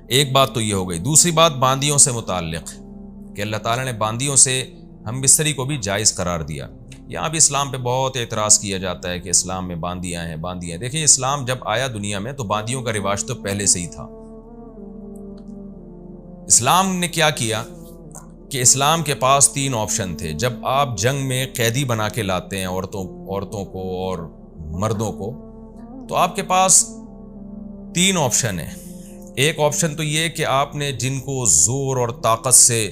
ایک بات تو یہ ہو گئی. دوسری بات باندیوں سے متعلق کہ اللہ تعالیٰ نے باندیوں سے ہم بستری کو بھی جائز قرار دیا. یہاں بھی اسلام پہ بہت اعتراض کیا جاتا ہے کہ اسلام میں باندیاں ہیں باندیاں. دیکھیں اسلام جب آیا دنیا میں تو باندیوں کا رواج تو پہلے سے ہی تھا. اسلام نے کیا کیا کہ اسلام کے پاس 3 آپشن تھے. جب آپ جنگ میں قیدی بنا کے لاتے ہیں عورتوں کو اور مردوں کو, تو آپ کے پاس 3 آپشن ہیں. ایک آپشن تو یہ کہ آپ نے جن کو زور اور طاقت سے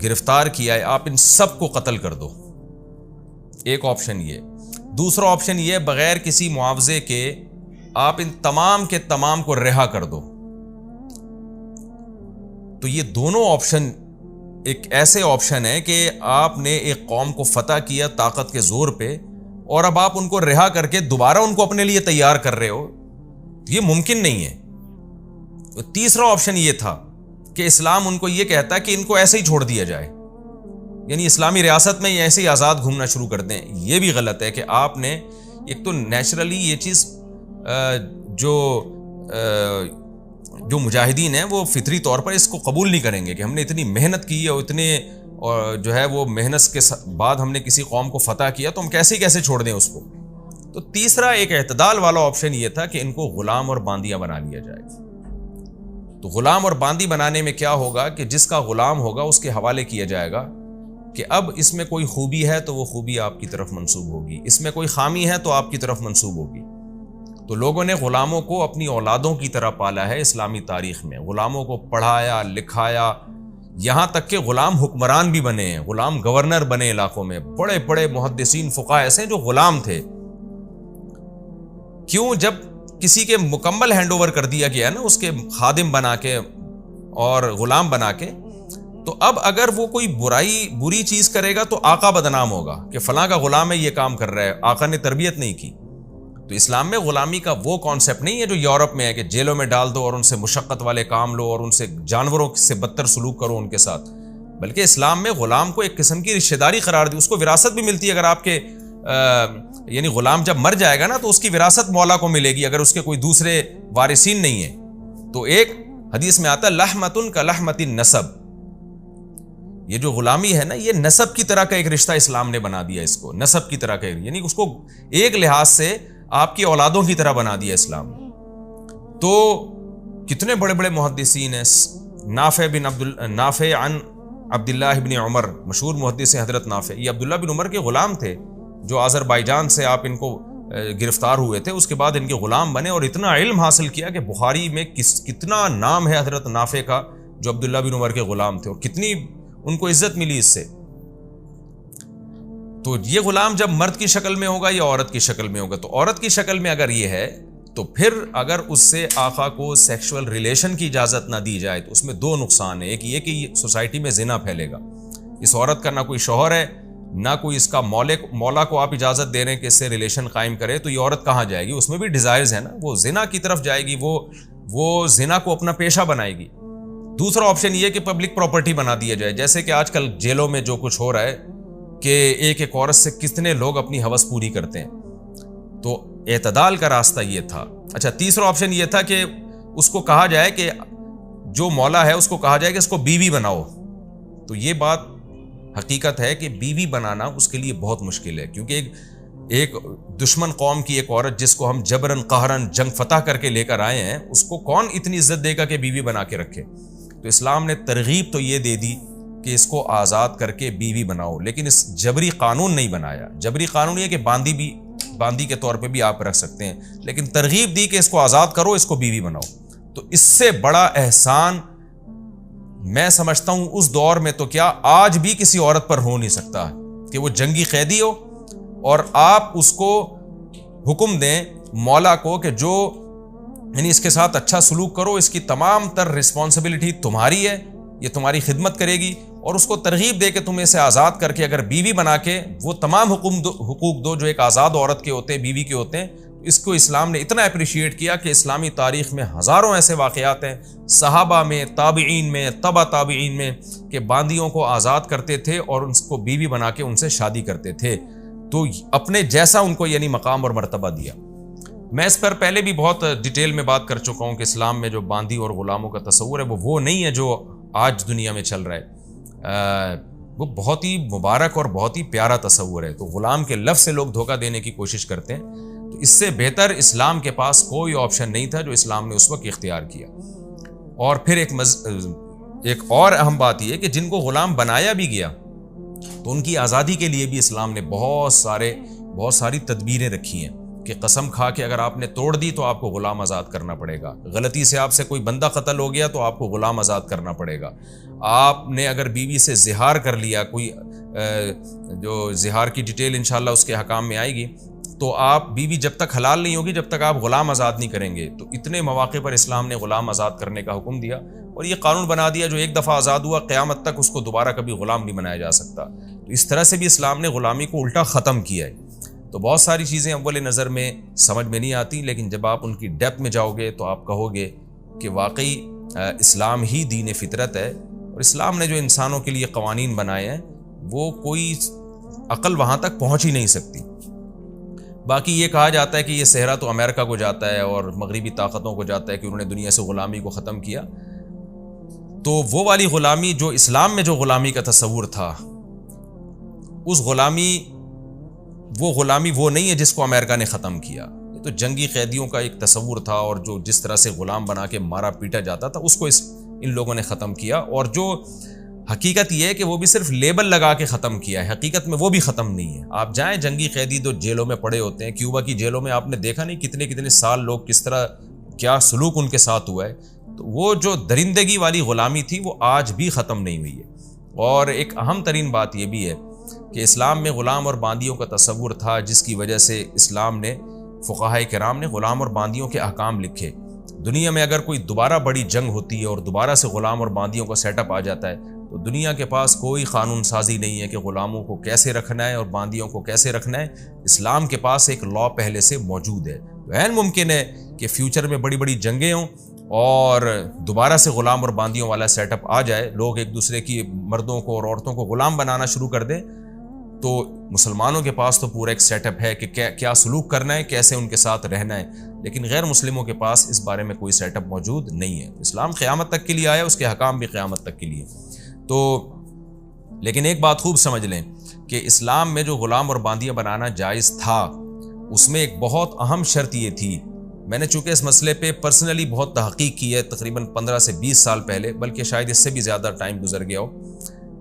گرفتار کیا ہے آپ ان سب کو قتل کر دو. ایک آپشن یہ. دوسرا آپشن یہ بغیر کسی معاوضے کے آپ ان تمام کے تمام کو رہا کر دو. تو یہ دونوں آپشن ایک ایسے آپشن ہے کہ آپ نے ایک قوم کو فتح کیا طاقت کے زور پہ, اور اب آپ ان کو رہا کر کے دوبارہ ان کو اپنے لیے تیار کر رہے ہو. یہ ممکن نہیں ہے. تو تیسرا آپشن یہ تھا کہ اسلام ان کو یہ کہتا ہے کہ ان کو ایسے ہی چھوڑ دیا جائے, یعنی اسلامی ریاست میں ایسے ہی آزاد گھومنا شروع کر دیں. یہ بھی غلط ہے کہ آپ نے ایک تو نیچرلی یہ چیز جو مجاہدین ہیں وہ فطری طور پر اس کو قبول نہیں کریں گے کہ ہم نے اتنی محنت کی ہے اور اتنے جو ہے وہ محنت کے بعد ہم نے کسی قوم کو فتح کیا تو ہم کیسے چھوڑ دیں اس کو. تو تیسرا ایک اعتدال والا آپشن یہ تھا کہ ان کو غلام اور باندیاں بنا لیا جائے. تو غلام اور باندی بنانے میں کیا ہوگا کہ جس کا غلام ہوگا اس کے حوالے کیا جائے گا کہ اب اس میں کوئی خوبی ہے تو وہ خوبی آپ کی طرف منسوب ہوگی, اس میں کوئی خامی ہے تو آپ کی طرف منسوب ہوگی. تو لوگوں نے غلاموں کو اپنی اولادوں کی طرح پالا ہے اسلامی تاریخ میں. غلاموں کو پڑھایا لکھایا, یہاں تک کہ غلام حکمران بھی بنے ہیں, غلام گورنر بنے علاقوں میں. بڑے بڑے محدثین فقہاء ایسے ہیں جو غلام تھے. کیوں؟ جب کسی کے مکمل ہینڈ اوور کر دیا گیا نا اس کے خادم بنا کے اور غلام بنا کے, تو اب اگر وہ کوئی بری چیز کرے گا تو آقا بدنام ہوگا کہ فلاں کا غلام ہے یہ کام کر رہا ہے, آقا نے تربیت نہیں کی. تو اسلام میں غلامی کا وہ کانسیپٹ نہیں ہے جو یورپ میں ہے کہ جیلوں میں ڈال دو اور ان سے مشقت والے کام لو اور ان سے جانوروں سے بدتر سلوک کرو ان کے ساتھ. بلکہ اسلام میں غلام کو ایک قسم کی رشتہ داری قرار دی, اس کو وراثت بھی ملتی ہے. اگر آپ کے یعنی غلام جب مر جائے گا نا تو اس کی وراثت مولا کو ملے گی اگر اس کے کوئی دوسرے وارثین نہیں ہیں. تو ایک حدیث میں آتا ہے لحمتن کا لحمت النسب. یہ جو غلامی ہے نا یہ نسب کی طرح کا ایک رشتہ اسلام نے بنا دیا اس کو, نسب کی طرح کا, یعنی اس کو ایک لحاظ سے آپ کی اولادوں کی طرح بنا دیا اسلام نے. تو کتنے بڑے بڑے محدثین ہیں. نافع عن عبداللہ بن عمر, مشہور محدث حضرت نافع, یہ عبداللہ بن عمر کے غلام تھے جو آذربائیجان سے آپ ان کو گرفتار ہوئے تھے. اس کے بعد ان کے غلام بنے اور اتنا علم حاصل کیا کہ بخاری میں کتنا نام ہے حضرت نافع کا جو عبداللہ بن عمر کے غلام تھے, اور کتنی ان کو عزت ملی اس سے. تو یہ غلام جب مرد کی شکل میں ہوگا یا عورت کی شکل میں ہوگا, تو عورت کی شکل میں اگر یہ ہے تو پھر اگر اس سے آقا کو سیکشول ریلیشن کی اجازت نہ دی جائے تو اس میں 2 نقصان ہیں. ایک یہ کہ سوسائٹی میں زنا پھیلے گا, اس عورت کا نہ کوئی شوہر ہے نہ کوئی اس کا مولا کو آپ اجازت دے رہے ہیں کہ اس سے ریلیشن قائم کرے, تو یہ عورت کہاں جائے گی؟ اس میں بھی ڈیزائرز ہیں نا, وہ زنا کی طرف جائے گی, وہ زنا کو اپنا پیشہ بنائے گی. دوسرا آپشن یہ کہ پبلک پراپرٹی بنا دیا جائے, جیسے کہ آج کل جیلوں میں جو کچھ ہو رہا ہے کہ ایک عورت سے کتنے لوگ اپنی ہوس پوری کرتے ہیں. تو اعتدال کا راستہ یہ تھا. اچھا, تیسرا آپشن یہ تھا کہ اس کو کہا جائے کہ جو مولا ہے اس کو کہا جائے کہ اس کو بیوی بناؤ. تو یہ بات حقیقت ہے کہ بیوی بنانا اس کے لیے بہت مشکل ہے, کیونکہ ایک دشمن قوم کی ایک عورت جس کو ہم جبرن قہرن جنگ فتح کر کے لے کر آئے ہیں, اس کو کون اتنی عزت دے گا کہ بیوی بنا کے رکھے. تو اسلام نے ترغیب تو یہ دے دی کہ اس کو آزاد کر کے بیوی بناؤ, لیکن اس جبری قانون نہیں بنایا. جبری قانون یہ کہ باندی کے طور پہ بھی آپ رکھ سکتے ہیں, لیکن ترغیب دی کہ اس کو آزاد کرو, اس کو بیوی بناؤ. تو اس سے بڑا احسان میں سمجھتا ہوں اس دور میں تو کیا آج بھی کسی عورت پر ہو نہیں سکتا کہ وہ جنگی قیدی ہو اور آپ اس کو حکم دیں مولا کو کہ جو یعنی اس کے ساتھ اچھا سلوک کرو, اس کی تمام تر رسپانسبلٹی تمہاری ہے, یہ تمہاری خدمت کرے گی, اور اس کو ترغیب دے کہ تم اسے آزاد کر کے اگر بیوی بنا کے وہ تمام حقوق دو جو ایک آزاد عورت کے ہوتے ہیں, بیوی کے ہوتے ہیں. اس کو اسلام نے اتنا اپریشیٹ کیا کہ اسلامی تاریخ میں ہزاروں ایسے واقعات ہیں, صحابہ میں, تابعین میں, تبع تابعین میں, کہ باندیوں کو آزاد کرتے تھے اور ان کو بیوی بنا کے ان سے شادی کرتے تھے. تو اپنے جیسا ان کو یعنی مقام اور مرتبہ دیا. میں اس پر پہلے بھی بہت ڈیٹیل میں بات کر چکا ہوں کہ اسلام میں جو باندی اور غلاموں کا تصور ہے وہ نہیں ہے جو آج دنیا میں چل رہا ہے. وہ بہت ہی مبارک اور بہت ہی پیارا تصور ہے. تو غلام کے لفظ سے لوگ دھوکہ دینے کی کوشش کرتے ہیں. تو اس سے بہتر اسلام کے پاس کوئی آپشن نہیں تھا جو اسلام نے اس وقت اختیار کیا. اور پھر ایک اور اہم بات یہ ہے کہ جن کو غلام بنایا بھی گیا تو ان کی آزادی کے لیے بھی اسلام نے بہت ساری تدبیریں رکھی ہیں کہ قسم کھا کے اگر آپ نے توڑ دی تو آپ کو غلام آزاد کرنا پڑے گا. غلطی سے آپ سے کوئی بندہ قتل ہو گیا تو آپ کو غلام آزاد کرنا پڑے گا. آپ نے اگر بیوی سے زہار کر لیا, کوئی جو زہار کی ڈیٹیل انشاءاللہ اس کے حکام میں آئے گی, تو آپ بیوی جب تک حلال نہیں ہوگی جب تک آپ غلام آزاد نہیں کریں گے. تو اتنے مواقع پر اسلام نے غلام آزاد کرنے کا حکم دیا اور یہ قانون بنا دیا جو ایک دفعہ آزاد ہوا قیامت تک اس کو دوبارہ کبھی غلام نہیں بنایا جا سکتا. تو اس طرح سے بھی اسلام نے غلامی کو الٹا ختم کیا ہے. تو بہت ساری چیزیں اول نظر میں سمجھ میں نہیں آتی, لیکن جب آپ ان کی ڈیپتھ میں جاؤ گے تو آپ کہو گے کہ واقعی اسلام ہی دین فطرت ہے. اور اسلام نے جو انسانوں کے لیے قوانین بنائے ہیں وہ کوئی عقل وہاں تک پہنچ ہی نہیں سکتی. باقی یہ کہا جاتا ہے کہ یہ صحرا تو امریکہ کو جاتا ہے اور مغربی طاقتوں کو جاتا ہے کہ انہوں نے دنیا سے غلامی کو ختم کیا. تو وہ والی غلامی جو اسلام میں جو غلامی کا تصور تھا, اس غلامی وہ نہیں ہے جس کو امریکہ نے ختم کیا. یہ تو جنگی قیدیوں کا ایک تصور تھا اور جو جس طرح سے غلام بنا کے مارا پیٹا جاتا تھا اس کو ان لوگوں نے ختم کیا. اور جو حقیقت یہ ہے کہ وہ بھی صرف لیبل لگا کے ختم کیا ہے, حقیقت میں وہ بھی ختم نہیں ہے. آپ جائیں جنگی قیدی جو جیلوں میں پڑے ہوتے ہیں, کیوبا کی جیلوں میں آپ نے دیکھا نہیں کتنے سال لوگ کس طرح کیا سلوک ان کے ساتھ ہوا ہے. تو وہ جو درندگی والی غلامی تھی وہ آج بھی ختم نہیں ہوئی ہے. اور ایک اہم ترین بات یہ بھی ہے کہ اسلام میں غلام اور باندیوں کا تصور تھا جس کی وجہ سے اسلام نے فقہائے کرام نے غلام اور باندیوں کے احکام لکھے. دنیا میں اگر کوئی دوبارہ بڑی جنگ ہوتی ہے اور دوبارہ سے غلام اور باندیوں کا سیٹ اپ آ جاتا ہے تو دنیا کے پاس کوئی قانون سازی نہیں ہے کہ غلاموں کو کیسے رکھنا ہے اور باندیوں کو کیسے رکھنا ہے. اسلام کے پاس ایک لا پہلے سے موجود ہے. عین ممکن ہے کہ فیوچر میں بڑی جنگیں ہوں اور دوبارہ سے غلام اور باندیوں والا سیٹ اپ آ جائے, لوگ ایک دوسرے کی مردوں کو اور عورتوں کو غلام بنانا شروع کر دیں. تو مسلمانوں کے پاس تو پورا ایک سیٹ اپ ہے کہ کیا سلوک کرنا ہے, کیسے ان کے ساتھ رہنا ہے, لیکن غیر مسلموں کے پاس اس بارے میں کوئی سیٹ اپ موجود نہیں ہے. اسلام قیامت تک کے لیے آیا, اس کے حکام بھی قیامت تک کے لیے. تو لیکن ایک بات خوب سمجھ لیں کہ اسلام میں جو غلام اور باندیاں بنانا جائز تھا اس میں ایک بہت اہم شرط یہ تھی. میں نے چونکہ اس مسئلے پہ پرسنلی بہت تحقیق کی ہے, تقریباً 15 سے 20 سال پہلے, بلکہ شاید اس سے بھی زیادہ ٹائم گزر گیا ہو.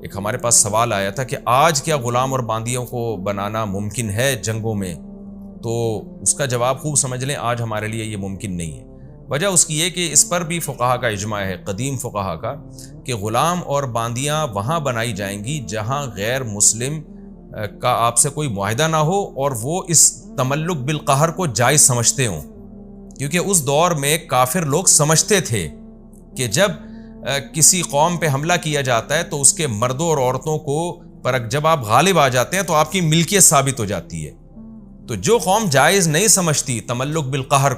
ایک ہمارے پاس سوال آیا تھا کہ آج کیا غلام اور باندیوں کو بنانا ممکن ہے جنگوں میں, تو اس کا جواب خوب سمجھ لیں, آج ہمارے لیے یہ ممکن نہیں ہے. وجہ اس کی یہ کہ اس پر بھی فقہا کا اجماع ہے, قدیم فقہا کا, کہ غلام اور باندیاں وہاں بنائی جائیں گی جہاں غیر مسلم کا آپ سے کوئی معاہدہ نہ ہو اور وہ اس تملک بالقہر کو جائز سمجھتے ہوں. کیونکہ اس دور میں کافر لوگ سمجھتے تھے کہ جب کسی قوم پہ حملہ کیا جاتا ہے تو اس کے مردوں اور عورتوں کو پر جب آپ غالب آ جاتے ہیں تو آپ کی ملکیت ثابت ہو جاتی ہے. تو جو قوم جائز نہیں سمجھتی تملک بالقہر,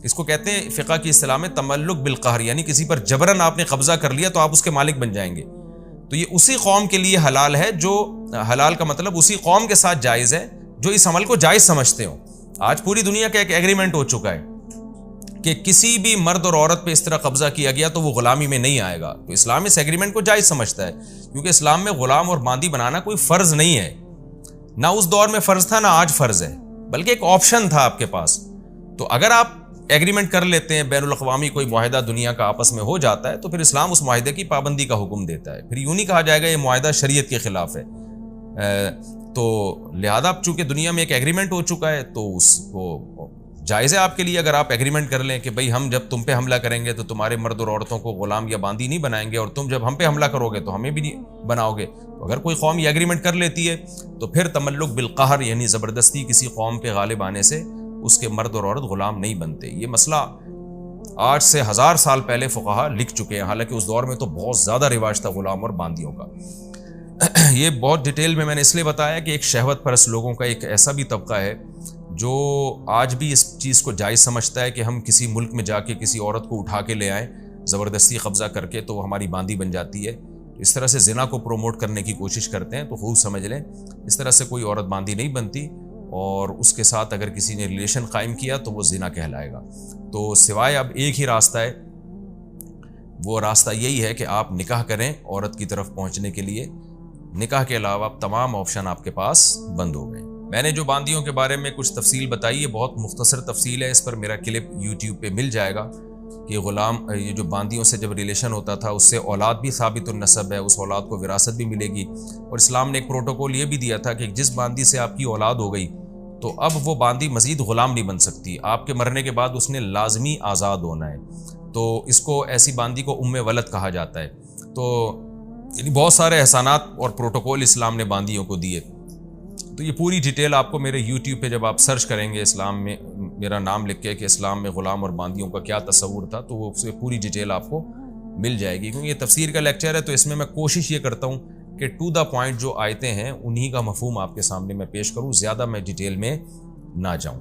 اس کو کہتے ہیں فقہ کی اصطلاح میں تملک بالقہر, یعنی کسی پر جبراً آپ نے قبضہ کر لیا تو آپ اس کے مالک بن جائیں گے, تو یہ اسی قوم کے لیے حلال ہے, جو حلال کا مطلب اسی قوم کے ساتھ جائز ہے جو اس عمل کو جائز سمجھتے ہوں. آج پوری دنیا کا ایک ایگریمنٹ ہو چکا ہے کہ کسی بھی مرد اور عورت پہ اس طرح قبضہ کیا گیا تو وہ غلامی میں نہیں آئے گا. تو اسلام اس ایگریمنٹ کو جائز سمجھتا ہے, کیونکہ اسلام میں غلام اور باندی بنانا کوئی فرض نہیں ہے, نہ اس دور میں فرض تھا نہ آج فرض ہے, بلکہ ایک آپشن تھا آپ کے پاس. تو اگر آپ ایگریمنٹ کر لیتے ہیں, بین الاقوامی کوئی معاہدہ دنیا کا آپس میں ہو جاتا ہے, تو پھر اسلام اس معاہدے کی پابندی کا حکم دیتا ہے. پھر یوں نہیں کہا جائے گا یہ معاہدہ شریعت کے خلاف ہے. تو لہذا چونکہ دنیا میں ایک ایگریمنٹ ہو چکا ہے تو اس کو جائز ہے آپ کے لیے, اگر آپ ایگریمنٹ کر لیں کہ بھئی ہم جب تم پہ حملہ کریں گے تو تمہارے مرد اور عورتوں کو غلام یا باندی نہیں بنائیں گے, اور تم جب ہم پہ حملہ کرو گے تو ہمیں بھی نہیں بناؤ گے. تو اگر کوئی قوم یہ ایگریمنٹ کر لیتی ہے تو پھر تملک بالقہر یعنی زبردستی کسی قوم پہ غالب آنے سے اس کے مرد اور عورت غلام نہیں بنتے. یہ مسئلہ آج سے 1000 سال پہلے فقہا لکھ چکے ہیں, حالانکہ اس دور میں تو بہت زیادہ رواج تھا غلام اور باندیوں کا. یہ بہت ڈیٹیل میں نے اس لیے بتایا کہ ایک شہوت پرست لوگوں کا ایک ایسا بھی طبقہ ہے جو آج بھی اس چیز کو جائز سمجھتا ہے کہ ہم کسی ملک میں جا کے کسی عورت کو اٹھا کے لے آئیں زبردستی قبضہ کر کے, تو وہ ہماری باندی بن جاتی ہے. اس طرح سے زنا کو پروموٹ کرنے کی کوشش کرتے ہیں. تو خوب سمجھ لیں اس طرح سے کوئی عورت باندی نہیں بنتی. اور اس کے ساتھ اگر کسی نے ریلیشن قائم کیا تو وہ زنا کہلائے گا. تو سوائے اب ایک ہی راستہ ہے، وہ راستہ یہی ہے کہ آپ نکاح کریں عورت کی طرف پہنچنے کے لیے. نکاح کے علاوہ تمام آپشن آپ کے پاس بند ہو گئے. میں نے جو باندیوں کے بارے میں کچھ تفصیل بتائی ہے، بہت مختصر تفصیل ہے، اس پر میرا کلپ یوٹیوب پہ مل جائے گا کہ یہ جو باندیوں سے جب ریلیشن ہوتا تھا اس سے اولاد بھی ثابت النسب ہے، اس اولاد کو وراثت بھی ملے گی. اور اسلام نے ایک پروٹوکول یہ بھی دیا تھا کہ جس باندی سے آپ کی اولاد ہو گئی تو اب وہ باندی مزید غلام نہیں بن سکتی، آپ کے مرنے کے بعد اس نے لازمی آزاد ہونا ہے. تو اس کو ایسی باندی کو ام ولد کہا جاتا ہے. تو یعنی بہت سارے احسانات اور پروٹوکول اسلام نے باندیوں کو دیے. تو یہ پوری ڈیٹیل آپ کو میرے یوٹیوب پہ جب آپ سرچ کریں گے اسلام میں میرا نام لکھ کے کہ اسلام میں غلام اور باندیوں کا کیا تصور تھا، تو وہ اس سے پوری ڈیٹیل آپ کو مل جائے گی. کیونکہ یہ تفسیر کا لیکچر ہے تو اس میں کوشش یہ کرتا ہوں کہ ٹو دا پوائنٹ جو آیتیں ہیں انہی کا مفہوم آپ کے سامنے میں پیش کروں، زیادہ میں ڈیٹیل میں نہ جاؤں.